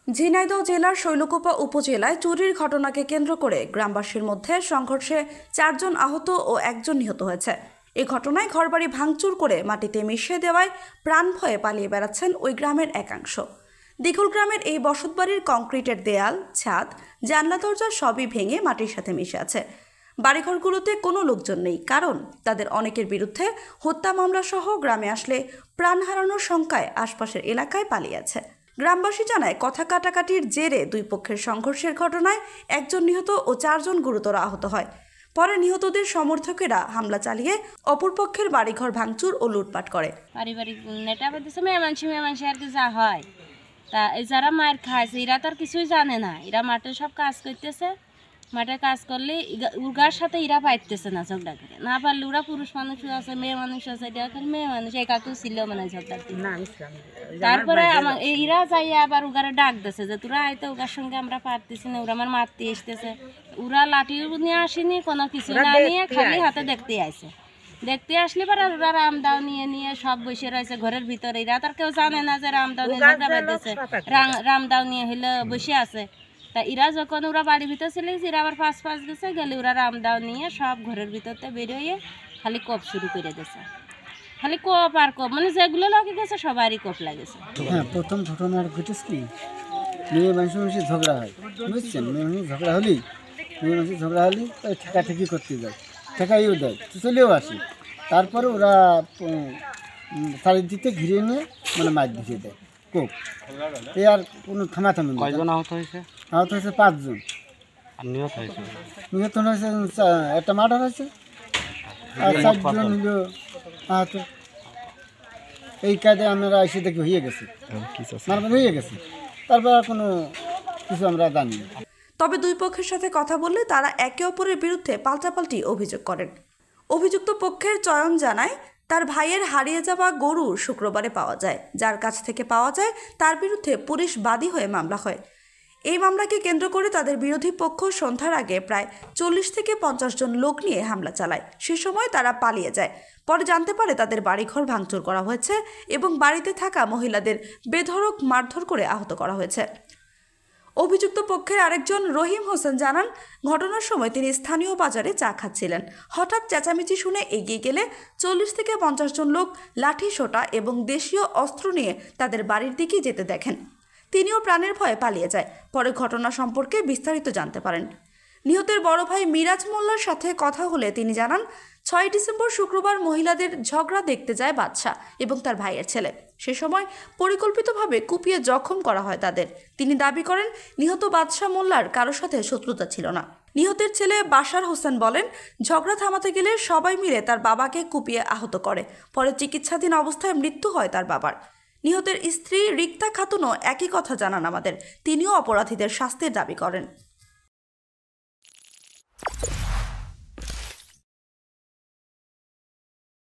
ঝিনাইদহ জেলার শৈলকুপা উপজেলায় চুরির ঘটনাকে কেন্দ্র করে গ্রামবাসীর মধ্যে সংঘর্ষে 4 জন আহত ও 1 জন নিহত হয়েছে। এই ঘটনায় ঘরবাড়ি ভাঙচুর করে মাটিতে মিশিয়ে দেওয়ায় প্রাণ ভয়ে পালিয়ে বেড়াচ্ছেন ওই গ্রামের একাংশ। দিঘুল গ্রামের এই বসতবাড়ির কংক্রিটের দেয়াল, ছাদ, জানলা দরজা সবই ভেঙে মাটির সাথে মিশে আছে। বাড়িঘরগুলোতে কোনো লোকজন নেই, কারণ তাদের অনেকের বিরুদ্ধে হত্যা মামলা সহ গ্রামে আসলে প্রাণ হারানোর শঙ্কায় আশপাশের এলাকায় পালিয়ে আছে। গ্রামবাসী জানায়, কথা কাটাকাটির জেরে দুই পক্ষের সংঘর্ষের ঘটনায় 1 জন নিহত ও 4 জন গুরুতর আহত হয়। পরে নিহতদের সমর্থকেরা হামলা চালিয়ে অপরপক্ষের বাড়িঘর ভাঙচুর ও লুটপাট করে। পারিবারিক নেতা বলতেছে মেয়ে মানুষ আর কি যা হয় তা যারা মায়ের খাইছে এরা তো আর কিছুই জানে না। এরা মাঠে সব কাজ করতেছে, মাঠে কাজ করলে উর্গার সাথে এরা পাইতেছে না ঝগড়া করে। না পারলে ওরা পুরুষ মানুষ আছে, মেয়ে মানুষ আছে, এটা খালি মেয়ে মানুষ একাকেও ছিল মানে ঝগড়া। তারপরে এরা যাই আবার উগারে ডাক দিছে যে তোরা হয়তো উগার সঙ্গে আমরা পারতেছি না, ওরা আমার মারতে এসতেছে। ওরা লাঠি নিয়ে আসেনি, কোনো কিছু না নিয়ে খালি হাতে দেখতে আসে। দেখতে আসলে পরে ওরা রামদাও নিয়ে সব বসে রয়েছে ঘরের ভিতরে। এরা তার কেউ জানে না যে রামদাও নিয়ে ঝগড়া বেঁধেছে, রামদাও নিয়ে হলে বসে আছে। তা এরা যখন ওরা বাড়ির ভিতর চলে গেছে, এরা আবার পাঁচ গেছে গেলে ওরা রামদাও নিয়ে সব ঘরের ভিতরতে বেরোয় খালি কোপ শুরু করে দিয়েছে। খালি কোপ আর কোপ, মানে যেগুলো লাগে গেছে সবারই কোপ লাগেছে। হ্যাঁ, প্রথম ঘটনার ঘটেছে কি, মেয়ে মানুষের ঝগড়া হয়, বুঝছেন? মেয়ে মানুষের ঝগড়া হলেই তাই ঠেকাঠেকি করতে যায়, ঠেকাইও দেয়, চলেও আসে। তারপরে ওরা চারিদিকে ঘিরে নিয়ে মানে মাছ ঢুকিয়ে দেয় কোপ। এই আর কোনো থামাথামি নেই। আহত হয়েছে 5 জন। আর নিহত হয়েছে একটা মার্ডার হয়েছে আর 4 জন হলো আহত। এই কাজে আমরা এসে দেখি হয়ে গেছে, তারপর আর কোনো কিছু আমরা জানি না। তবে দুই পক্ষের সাথে কথা বললে তারা একে অপরের বিরুদ্ধে পাল্টাপাল্টি অভিযোগ করেন। অভিযুক্ত পক্ষের চয়ন জানায়, তার ভাইয়ের হারিয়ে যাওয়া গরু শুক্রবারে পাওয়া যায়। যার কাছ থেকে পাওয়া যায় তার বিরুদ্ধে পুলিশ বাদী হয়ে মামলা হয়। এই মামলাকে কেন্দ্র করে তাদের বিরোধী পক্ষ সন্ধ্যার আগে প্রায় 40 থেকে 50 জন লোক নিয়ে হামলা চালায়। সে সময় তারা পালিয়ে যায়। পরে জানতে পারে তাদের বাড়িঘর ভাঙচুর করা হয়েছে এবং বাড়িতে থাকা মহিলাদের বেধড়ক মারধর করে আহত করা হয়েছে। অভিযুক্ত পক্ষের আরেকজন রহিম হোসেন জানান, ঘটনার সময় তিনি স্থানীয় বাজারে চা খাচ্ছিলেন। হঠাৎ চেঁচামেচি শুনে এগিয়ে গেলে 40 থেকে 50 জন লোক লাঠি সোঁটা এবং দেশীয় অস্ত্র নিয়ে তাদের বাড়ির দিকে যেতে দেখেন। তিনিও প্রাণের ভয়ে পালিয়ে যায়। পরে ঘটনা সম্পর্কে বিস্তারিত জানতে পারেন। নিহতের বড় ভাই মিরাজ মোল্লার সাথে কথা হলে তিনি জানান, 6 ডিসেম্বর শুক্রবার মহিলাদের ঝগড়া দেখতে যায় বাদশা এবং তার ভাইয়ের ছেলে। সে সময় পরিকল্পিতভাবে কুপিয়ে জখম করা হয় তাদের। তিনি দাবি করেন, নিহত বাদশা মোল্লার কারোর সাথে শত্রুতা ছিল না। নিহতের ছেলে বাশার হোসেন বলেন, ঝগড়া থামাতে গেলে সবাই মিলে তার বাবাকে কুপিয়ে আহত করে। পরে চিকিৎসাধীন অবস্থায় মৃত্যু হয় তার বাবার। নিহতের স্ত্রী রিক্তা খাতুনও একই কথা জানান আমাদের। তিনিও অপরাধীদের শাস্তির দাবি করেন।